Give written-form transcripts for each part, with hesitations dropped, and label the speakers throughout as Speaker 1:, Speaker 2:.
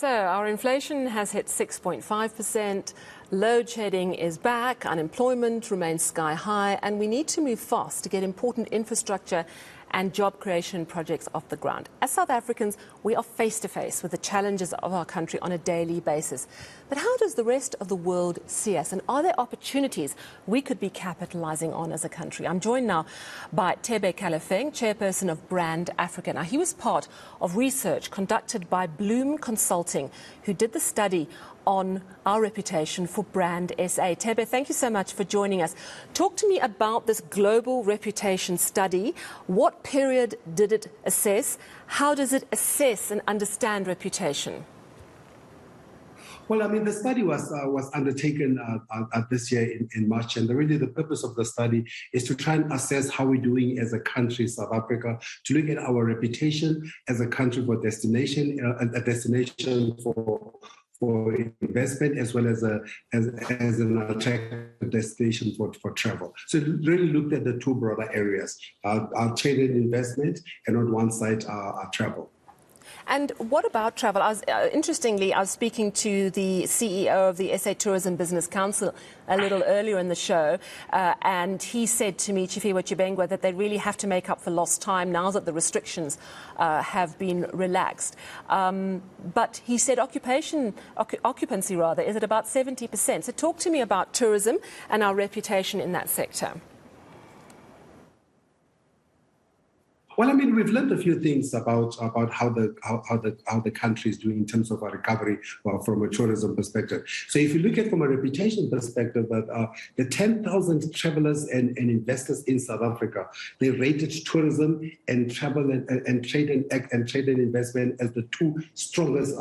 Speaker 1: So our inflation has hit 6.5%, load shedding is back, unemployment remains sky high, and we need to move fast to get important infrastructure and job creation projects off the ground. As South Africans, we are face to face with the challenges of our country on a daily basis. But how does the rest of the world see us? And are there opportunities we could be capitalizing on as a country? I'm joined now by Thebe Ikalafeng, Chairperson of Brand Africa. Now, he was part of research conducted by Bloom Consulting, who did the study on our reputation for Brand SA. Thebe, thank you so much for joining us. Talk to me about this global reputation study. What period did it assess? How does it assess and understand reputation?
Speaker 2: Well, I mean, the study was undertaken this year in March, and really the purpose of the study is to try and assess how we're doing as a country, South Africa, to look at our reputation as a country for destination, a destination for investment, as well as an attractive destination for travel. So it really looked at the two broader areas, our trade and investment, and on one side, our travel.
Speaker 1: And what about travel? Interestingly, I was speaking to the CEO of the SA Tourism Business Council a little earlier in the show, and he said to me, Chifiwa Chibengwa, that they really have to make up for lost time now that the restrictions have been relaxed. But he said occupancy is at about 70%. So talk to me about tourism and our reputation in that sector.
Speaker 2: Well, I mean, we've learned a few things about how the country is doing in terms of a recovery from a tourism perspective. So if you look at from a reputation perspective, the 10,000 travelers and investors in South Africa, they rated tourism and travel and trade and investment as the two strongest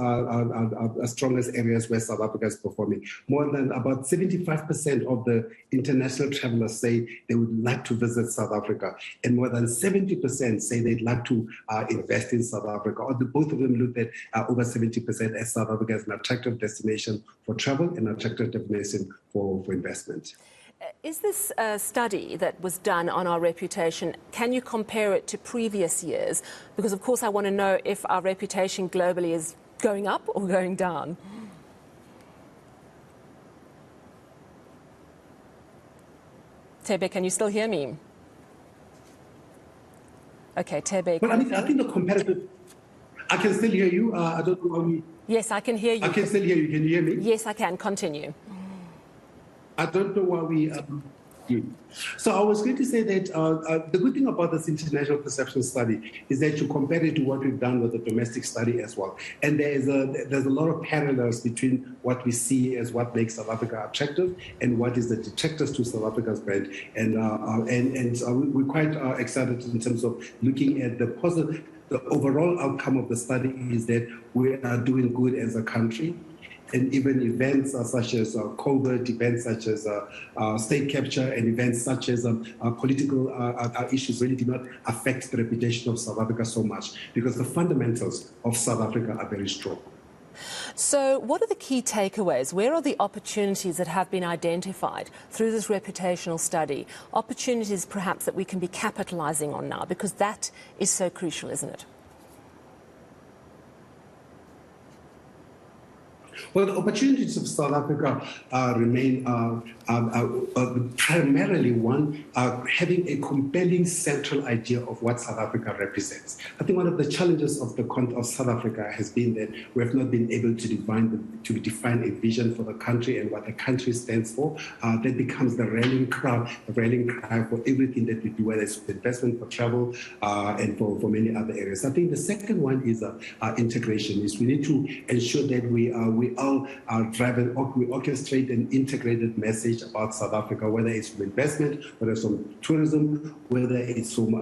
Speaker 2: areas where South Africa is performing. More than about 75% of the international travelers say they would like to visit South Africa, and more than 70% say they'd like to invest in South Africa. Or both of them looked at over 70% as South Africa as an attractive destination for travel and an attractive destination for investment.
Speaker 1: Is this study that was done on our reputation, can you compare it to previous years? Because, of course, I want to know if our reputation globally is going up or going down. Thebe, can you still hear me? Okay, Thebe.
Speaker 2: Well, I think the comparative... I can still hear you. I don't know how we...
Speaker 1: Yes, I can hear you.
Speaker 2: I can still hear you. Can you hear me?
Speaker 1: Yes, I can. Continue.
Speaker 2: I don't know why we... So I was going to say that the good thing about this international perception study is that you compare it to what we've done with the domestic study as well. And there's a lot of parallels between what we see as what makes South Africa attractive and what is the detractors to South Africa's brand. And we're quite excited in terms of looking at the positive. The overall outcome of the study is that we are doing good as a country. And even events such as COVID, events such as state capture, and events such as political issues really do not affect the reputation of South Africa so much, because the fundamentals of South Africa are very strong.
Speaker 1: So what are the key takeaways? Where are the opportunities that have been identified through this reputational study? Opportunities perhaps that we can be capitalizing on now, because that is so crucial, isn't it?
Speaker 2: Well, the opportunities of South Africa remain primarily one, having a compelling central idea of what South Africa represents. I think one of the challenges of South Africa has been that we have not been able to define a vision for the country and what the country stands for. That becomes the rallying cry for everything that we do, whether it's investment, for travel, and for many other areas. I think the second one is integration. Is we need to ensure that we all we orchestrate an integrated message about South Africa, whether it's from investment, whether it's from tourism, whether it's from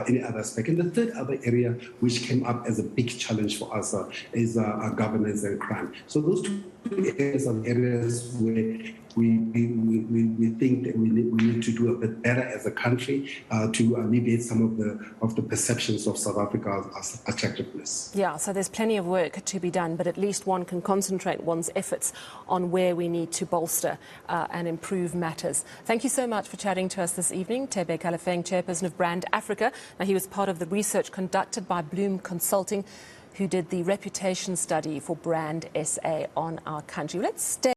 Speaker 2: any other aspect. And the third other area which came up as a big challenge for us is governance and crime. So those two areas are areas where we think that we need to do a bit better as a country to alleviate some of the perceptions of South Africa's attractiveness.
Speaker 1: Yeah, so there's plenty of work to be done, but at least one can concentrate one's efforts on where we need to bolster and improve matters. Thank you so much for chatting to us this evening. Thebe Ikalafeng, Chairperson of Brand Africa. Now, he was part of the research conducted by Bloom Consulting, who did the reputation study for Brand SA on our country. Let's stay